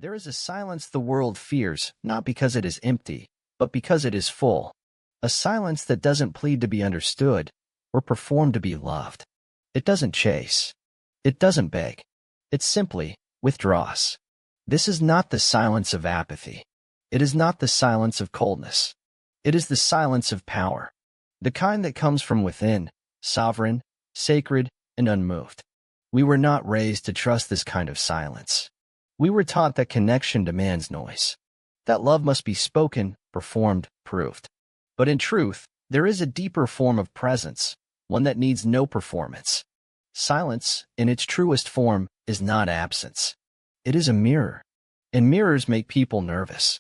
There is a silence the world fears, not because it is empty, but because it is full. A silence that doesn't plead to be understood or perform to be loved. It doesn't chase. It doesn't beg. It simply withdraws. This is not the silence of apathy. It is not the silence of coldness. It is the silence of power. The kind that comes from within, sovereign, sacred, and unmoved. We were not raised to trust this kind of silence. We were taught that connection demands noise, that love must be spoken, performed, proved. But in truth, there is a deeper form of presence, one that needs no performance. Silence, in its truest form, is not absence. It is a mirror, and mirrors make people nervous.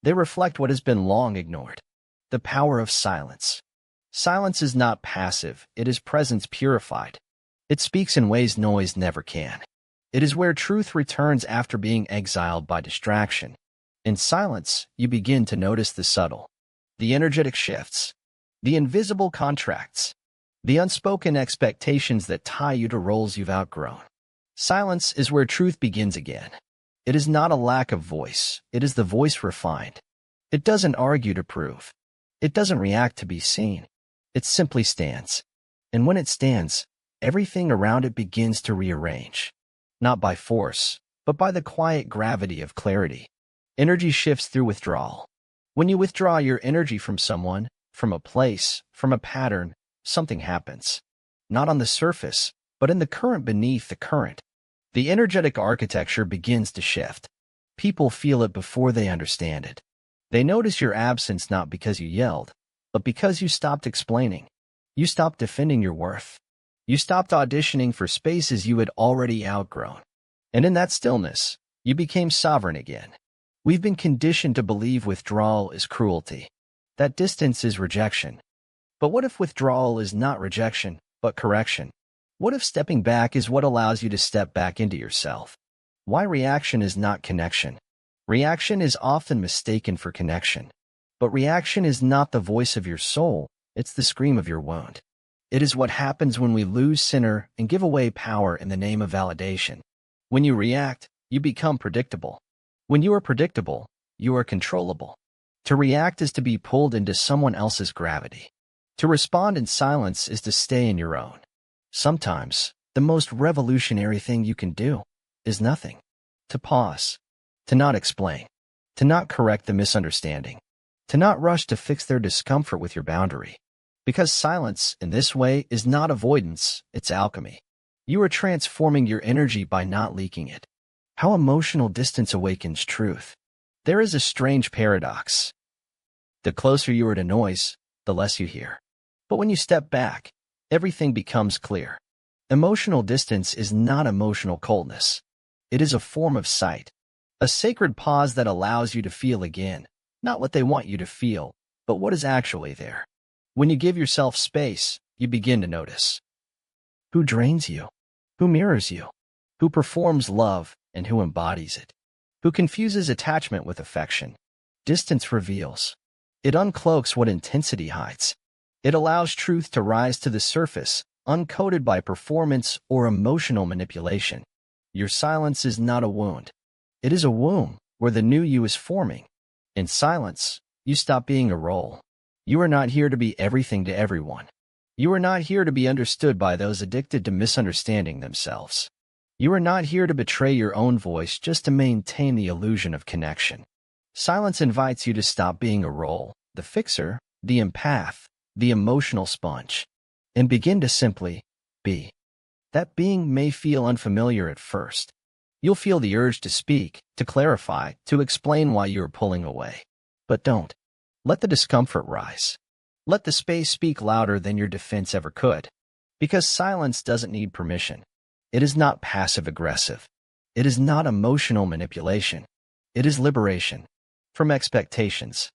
They reflect what has been long ignored. The power of silence. Silence is not passive, it is presence purified. It speaks in ways noise never can. It is where truth returns after being exiled by distraction. In silence, you begin to notice the subtle, the energetic shifts, the invisible contracts, the unspoken expectations that tie you to roles you've outgrown. Silence is where truth begins again. It is not a lack of voice, it is the voice refined. It doesn't argue to prove. It doesn't react to be seen. It simply stands. And when it stands, everything around it begins to rearrange. Not by force, but by the quiet gravity of clarity. Energy shifts through withdrawal. When you withdraw your energy from someone, from a place, from a pattern, something happens. Not on the surface, but in the current beneath the current. The energetic architecture begins to shift. People feel it before they understand it. They notice your absence not because you yelled, but because you stopped explaining. You stopped defending your worth. You stopped auditioning for spaces you had already outgrown. And in that stillness, you became sovereign again. We've been conditioned to believe withdrawal is cruelty, that distance is rejection. But what if withdrawal is not rejection, but correction? What if stepping back is what allows you to step back into yourself? Why reaction is not connection? Reaction is often mistaken for connection. But reaction is not the voice of your soul, it's the scream of your wound. It is what happens when we lose center and give away power in the name of validation. When you react, you become predictable. When you are predictable, you are controllable. To react is to be pulled into someone else's gravity. To respond in silence is to stay in your own. Sometimes, the most revolutionary thing you can do is nothing. To pause. To not explain. To not correct the misunderstanding. To not rush to fix their discomfort with your boundary. Because silence, in this way, is not avoidance, it's alchemy. You are transforming your energy by not leaking it. How emotional distance awakens truth. There is a strange paradox. The closer you are to noise, the less you hear. But when you step back, everything becomes clear. Emotional distance is not emotional coldness. It is a form of sight. A sacred pause that allows you to feel again, not what they want you to feel, but what is actually there. When you give yourself space, you begin to notice who drains you, who mirrors you, who performs love and who embodies it, who confuses attachment with affection. Distance reveals. It uncloaks what intensity hides. It allows truth to rise to the surface, uncoated by performance or emotional manipulation. Your silence is not a wound. It is a womb where the new you is forming. In silence, you stop being a role. You are not here to be everything to everyone. You are not here to be understood by those addicted to misunderstanding themselves. You are not here to betray your own voice just to maintain the illusion of connection. Silence invites you to stop being a role, the fixer, the empath, the emotional sponge, and begin to simply be. That being may feel unfamiliar at first. You'll feel the urge to speak, to clarify, to explain why you are pulling away. But don't. Let the discomfort rise. Let the space speak louder than your defense ever could. Because silence doesn't need permission. It is not passive-aggressive. It is not emotional manipulation. It is liberation. From expectations.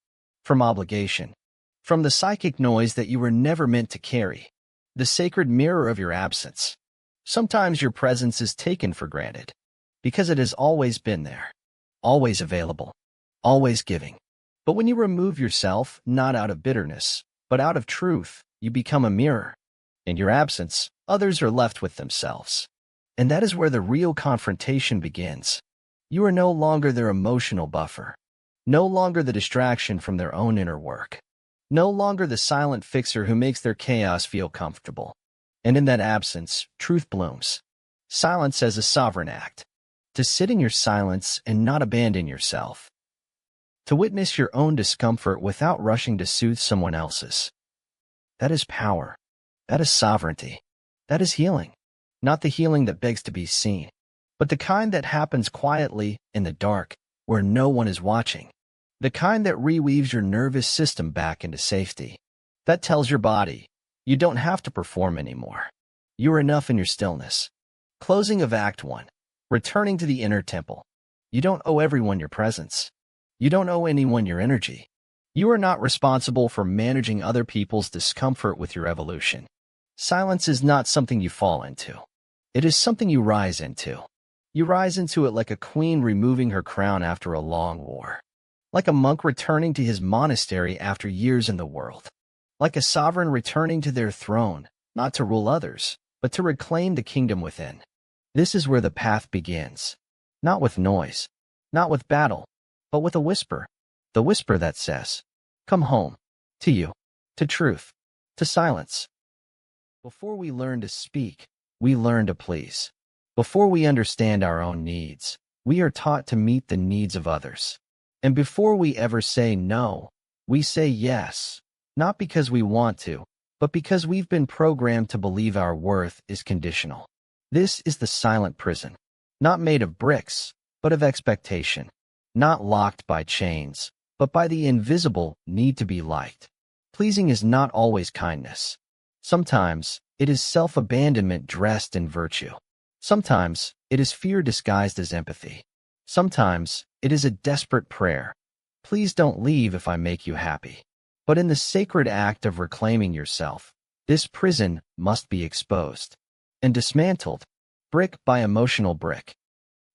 From obligation. From the psychic noise that you were never meant to carry. The sacred mirror of your absence. Sometimes your presence is taken for granted. Because it has always been there. Always available. Always giving. But when you remove yourself, not out of bitterness, but out of truth, you become a mirror. In your absence, others are left with themselves. And that is where the real confrontation begins. You are no longer their emotional buffer, no longer the distraction from their own inner work, no longer the silent fixer who makes their chaos feel comfortable. And in that absence, truth blooms. Silence as a sovereign act. To sit in your silence and not abandon yourself. To witness your own discomfort without rushing to soothe someone else's. That is power. That is sovereignty. That is healing. Not the healing that begs to be seen, but the kind that happens quietly in the dark where no one is watching. The kind that reweaves your nervous system back into safety. That tells your body, you don't have to perform anymore. You are enough in your stillness. Closing of Act 1. Returning to the inner temple. You don't owe everyone your presence. You don't owe anyone your energy. You are not responsible for managing other people's discomfort with your evolution. Silence is not something you fall into. It is something you rise into. You rise into it like a queen removing her crown after a long war. Like a monk returning to his monastery after years in the world. Like a sovereign returning to their throne, not to rule others, but to reclaim the kingdom within. This is where the path begins. Not with noise, not with battle, but with a whisper. The whisper that says, come home, to you, to truth, to silence. Before we learn to speak, we learn to please. Before we understand our own needs, we are taught to meet the needs of others. And before we ever say no, we say yes, not because we want to, but because we've been programmed to believe our worth is conditional. This is the silent prison, not made of bricks, but of expectation, not locked by chains, but by the invisible need to be liked. Pleasing is not always kindness. Sometimes it is self-abandonment dressed in virtue. Sometimes it is fear disguised as empathy. Sometimes it is a desperate prayer. Please don't leave if I make you happy. But in the sacred act of reclaiming yourself, this prison must be exposed and dismantled, brick by emotional brick.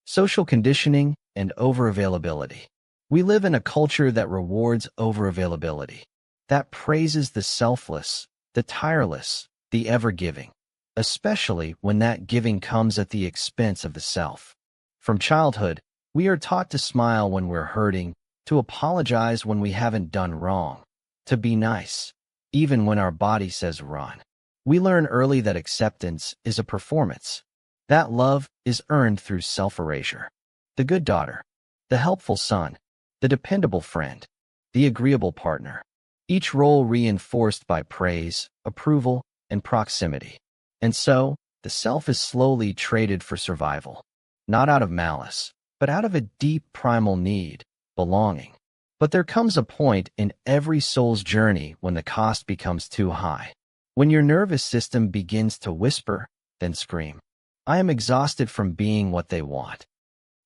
Social conditioning and over-availability. We live in a culture that rewards over-availability, that praises the selfless, the tireless, the ever-giving, especially when that giving comes at the expense of the self. From childhood, we are taught to smile when we're hurting, to apologize when we haven't done wrong, to be nice, even when our body says run. We learn early that acceptance is a performance, that love is earned through self-erasure. The good daughter, the helpful son, the dependable friend, the agreeable partner. Each role reinforced by praise, approval, and proximity. And so, the self is slowly traded for survival, not out of malice, but out of a deep primal need, belonging. But there comes a point in every soul's journey when the cost becomes too high. When your nervous system begins to whisper, then scream. I am exhausted from being what they want.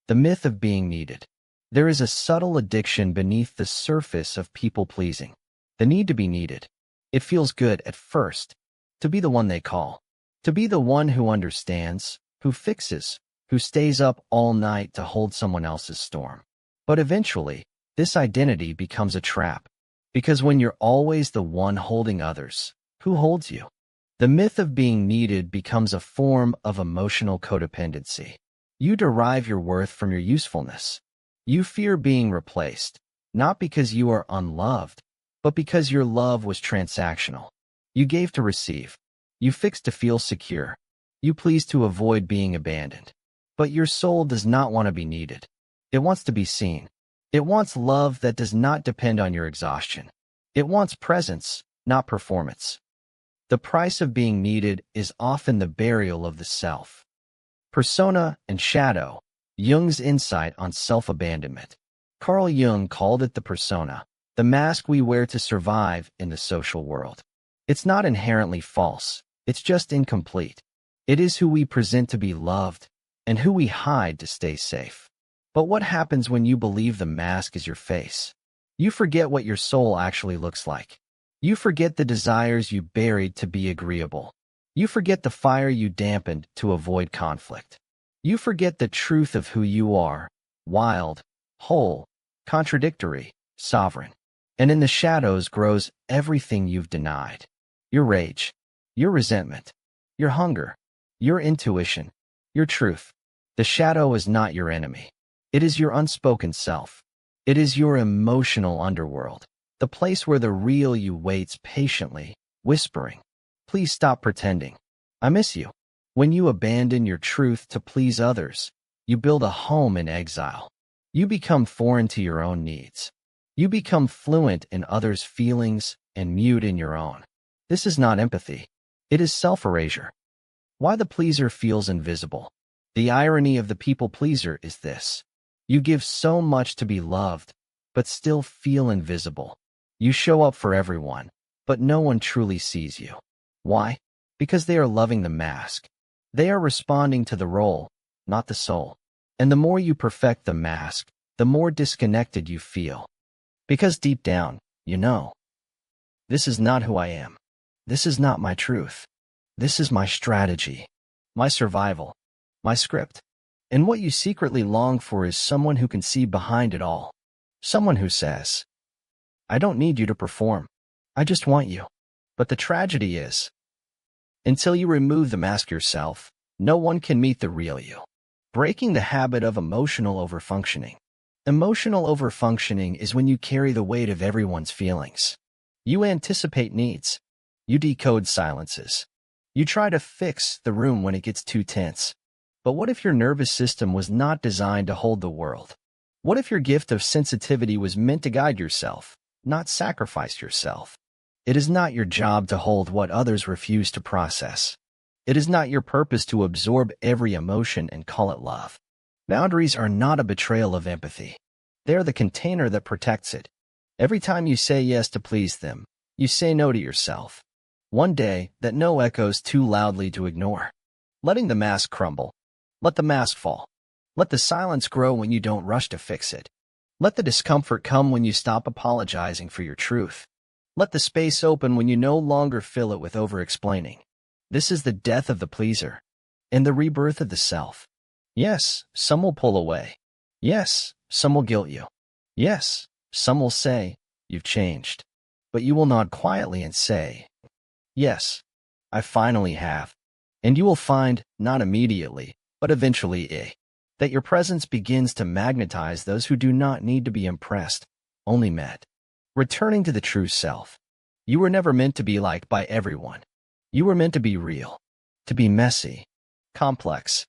The myth of being needed. There is a subtle addiction beneath the surface of people-pleasing. The need to be needed. It feels good at first, to be the one they call, to be the one who understands, who fixes, who stays up all night to hold someone else's storm. But eventually, this identity becomes a trap, because when you're always the one holding others, who holds you? The myth of being needed becomes a form of emotional codependency. You derive your worth from your usefulness. You fear being replaced, not because you are unloved, but because your love was transactional. You gave to receive. You fixed to feel secure. You pleased to avoid being abandoned. But your soul does not want to be needed. It wants to be seen. It wants love that does not depend on your exhaustion. It wants presence, not performance. The price of being needed is often the burial of the self. Persona and shadow. Jung's insight on self-abandonment. Carl Jung called it the persona, the mask we wear to survive in the social world. It's not inherently false, it's just incomplete. It is who we present to be loved, and who we hide to stay safe. But what happens when you believe the mask is your face? You forget what your soul actually looks like. You forget the desires you buried to be agreeable. You forget the fire you dampened to avoid conflict. You forget the truth of who you are, wild, whole, contradictory, sovereign. And in the shadows grows everything you've denied. Your rage, your resentment, your hunger, your intuition, your truth. The shadow is not your enemy. It is your unspoken self. It is your emotional underworld, the place where the real you waits patiently, whispering, "Please stop pretending. I miss you." When you abandon your truth to please others, you build a home in exile. You become foreign to your own needs. You become fluent in others' feelings and mute in your own. This is not empathy. It is self-erasure. Why the pleaser feels invisible. The irony of the people pleaser is this. You give so much to be loved, but still feel invisible. You show up for everyone, but no one truly sees you. Why? Because they are loving the mask. They are responding to the role, not the soul. And the more you perfect the mask, the more disconnected you feel. Because deep down, you know, this is not who I am. This is not my truth. This is my strategy, my survival, my script. And what you secretly long for is someone who can see behind it all. Someone who says, "I don't need you to perform. I just want you." But the tragedy is, until you remove the mask yourself, no one can meet the real you. Breaking the habit of emotional overfunctioning. Emotional overfunctioning is when you carry the weight of everyone's feelings. You anticipate needs. You decode silences. You try to fix the room when it gets too tense. But what if your nervous system was not designed to hold the world? What if your gift of sensitivity was meant to guide yourself, not sacrifice yourself? It is not your job to hold what others refuse to process. It is not your purpose to absorb every emotion and call it love. Boundaries are not a betrayal of empathy. They are the container that protects it. Every time you say yes to please them, you say no to yourself. One day, that no echoes too loudly to ignore. Letting the mask crumble. Let the mask fall. Let the silence grow when you don't rush to fix it. Let the discomfort come when you stop apologizing for your truth. Let the space open when you no longer fill it with over-explaining. This is the death of the pleaser and the rebirth of the self. Yes, some will pull away. Yes, some will guilt you. Yes, some will say, "You've changed." But you will nod quietly and say, "Yes, I finally have." And you will find, not immediately, but eventually, that your presence begins to magnetize those who do not need to be impressed, only met. Returning to the true self. You were never meant to be liked by everyone. You were meant to be real, to be messy, complex,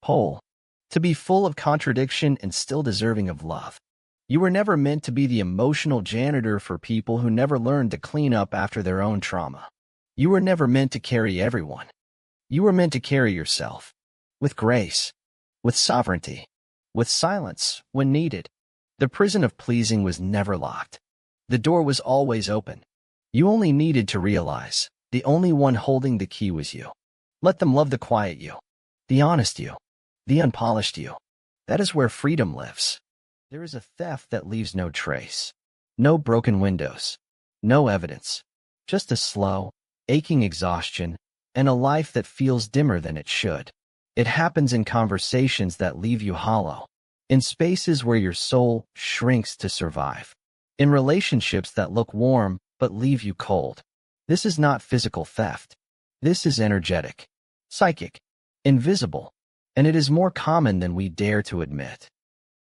whole, to be full of contradiction and still deserving of love. You were never meant to be the emotional janitor for people who never learned to clean up after their own trauma. You were never meant to carry everyone. You were meant to carry yourself, with grace, with sovereignty, with silence when needed. The prison of pleasing was never locked. The door was always open. You only needed to realize the only one holding the key was you. Let them love the quiet you, the honest you, the unpolished you. That is where freedom lives. There is a theft that leaves no trace, no broken windows, no evidence, just a slow, aching exhaustion and a life that feels dimmer than it should. It happens in conversations that leave you hollow, in spaces where your soul shrinks to survive, in relationships that look warm but leave you cold. This is not physical theft. This is energetic, psychic, invisible, and it is more common than we dare to admit.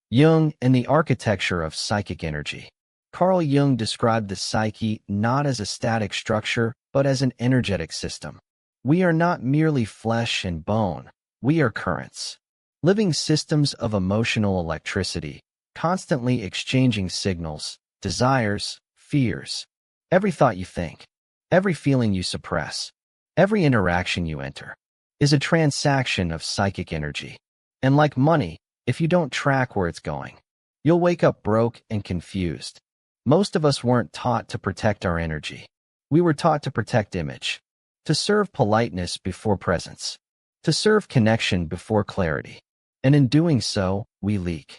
Jung and the architecture of psychic energy. Carl Jung described the psyche not as a static structure, but as an energetic system. We are not merely flesh and bone. We are currents, living systems of emotional electricity, constantly exchanging signals, desires, fears. Every thought you think, every feeling you suppress, every interaction you enter, is a transaction of psychic energy. And like money, if you don't track where it's going, you'll wake up broke and confused. Most of us weren't taught to protect our energy. We were taught to protect image, to serve politeness before presence, to serve connection before clarity. And in doing so, we leak.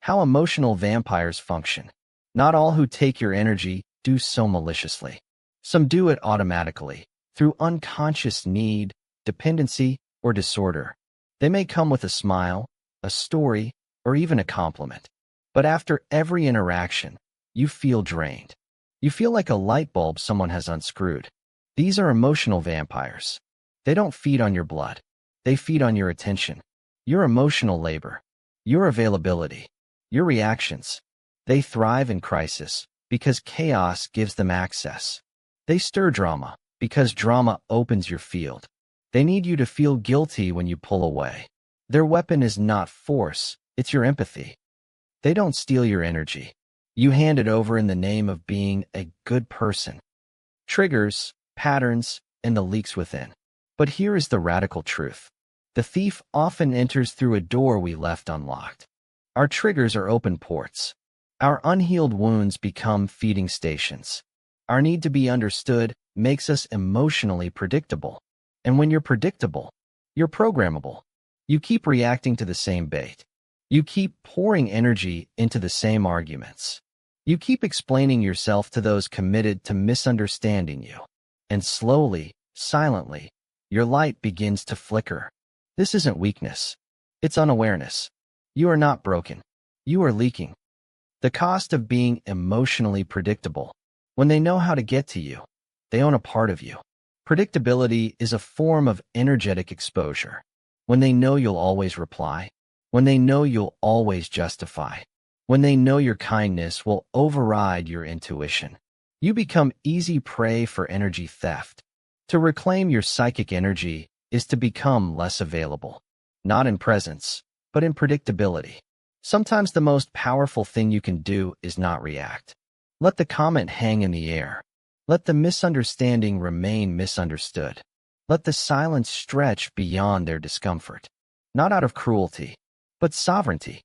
How emotional vampires function. Not all who take your energy do so maliciously. Some do it automatically, through unconscious need, dependency, or disorder. They may come with a smile, a story, or even a compliment. But after every interaction, you feel drained. You feel like a light bulb someone has unscrewed. These are emotional vampires. They don't feed on your blood. They feed on your attention, your emotional labor. your availability, your reactions. They thrive in crisis because chaos gives them access. They stir drama because drama opens your field. They need you to feel guilty when you pull away. Their weapon is not force, it's your empathy. They don't steal your energy. You hand it over in the name of being a good person. Triggers, patterns, and the leaks within. But here is the radical truth. The thief often enters through a door we left unlocked. Our triggers are open ports. Our unhealed wounds become feeding stations. Our need to be understood makes us emotionally predictable. And when you're predictable, you're programmable. You keep reacting to the same bait. You keep pouring energy into the same arguments. You keep explaining yourself to those committed to misunderstanding you. And slowly, silently, your light begins to flicker. This isn't weakness. It's unawareness. You are not broken. You are leaking. The cost of being emotionally predictable. When they know how to get to you, they own a part of you. Predictability is a form of energetic exposure. When they know you'll always reply, when they know you'll always justify, when they know your kindness will override your intuition, you become easy prey for energy theft. To reclaim your psychic energy is to become less available, not in presence, but in predictability. Sometimes the most powerful thing you can do is not react. Let the comment hang in the air. Let the misunderstanding remain misunderstood. Let the silence stretch beyond their discomfort. Not out of cruelty, but sovereignty.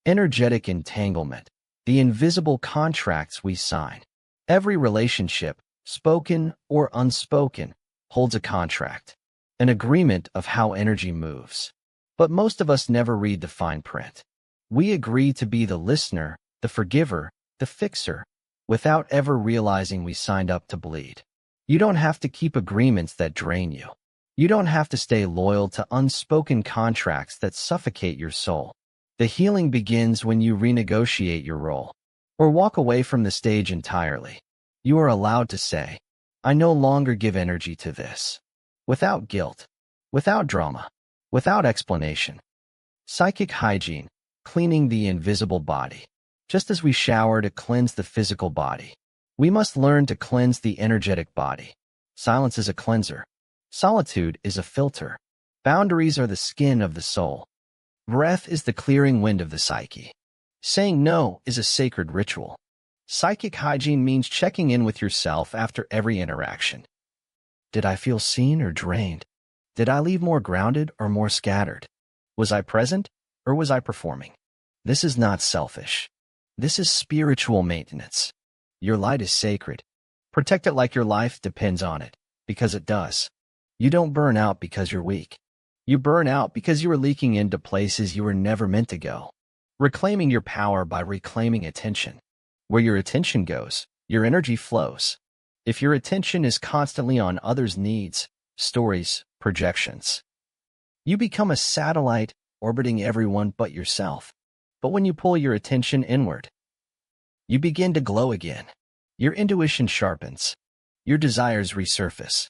Energetic entanglement, the invisible contracts we sign. Every relationship, spoken or unspoken, holds a contract, an agreement of how energy moves. But most of us never read the fine print. We agree to be the listener, the forgiver, the fixer, without ever realizing we signed up to bleed. You don't have to keep agreements that drain you. You don't have to stay loyal to unspoken contracts that suffocate your soul. The healing begins when you renegotiate your role, or walk away from the stage entirely. You are allowed to say, I no longer give energy to this. Without guilt, without drama, without explanation. Psychic hygiene, cleaning the invisible body. Just as we shower to cleanse the physical body, we must learn to cleanse the energetic body. Silence is a cleanser. Solitude is a filter. Boundaries are the skin of the soul. Breath is the clearing wind of the psyche. Saying no is a sacred ritual. Psychic hygiene means checking in with yourself after every interaction. Did I feel seen or drained? Did I leave more grounded or more scattered? Was I present or was I performing? This is not selfish. This is spiritual maintenance. Your light is sacred. Protect it like your life depends on it, because it does. You don't burn out because you're weak. You burn out because you are leaking into places you were never meant to go. Reclaiming your power by reclaiming attention. Where your attention goes, your energy flows. If your attention is constantly on others' needs, stories, projections, you become a satellite orbiting everyone but yourself. But when you pull your attention inward, you begin to glow again. Your intuition sharpens. Your desires resurface.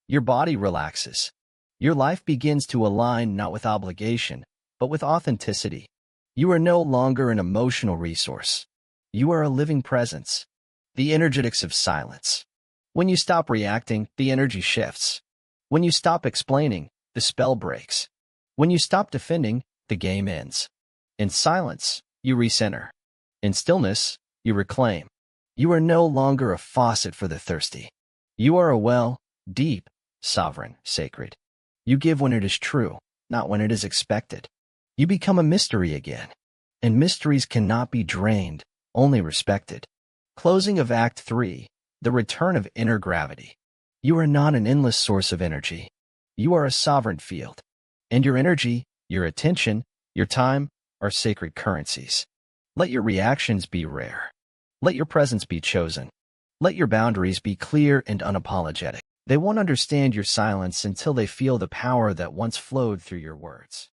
Your body relaxes. Your life begins to align not with obligation, but with authenticity. You are no longer an emotional resource. You are a living presence. The energetics of silence. When you stop reacting, the energy shifts. When you stop explaining, the spell breaks. When you stop defending, the game ends. In silence, you recenter. In stillness, you reclaim. You are no longer a faucet for the thirsty. You are a well, deep, sovereign, sacred. You give when it is true, not when it is expected. You become a mystery again. And mysteries cannot be drained, only respected. Closing of Act 3, the return of inner gravity. You are not an endless source of energy. You are a sovereign field. And your energy, your attention, your time, are sacred currencies. Let your reactions be rare. Let your presence be chosen. Let your boundaries be clear and unapologetic. They won't understand your silence until they feel the power that once flowed through your words.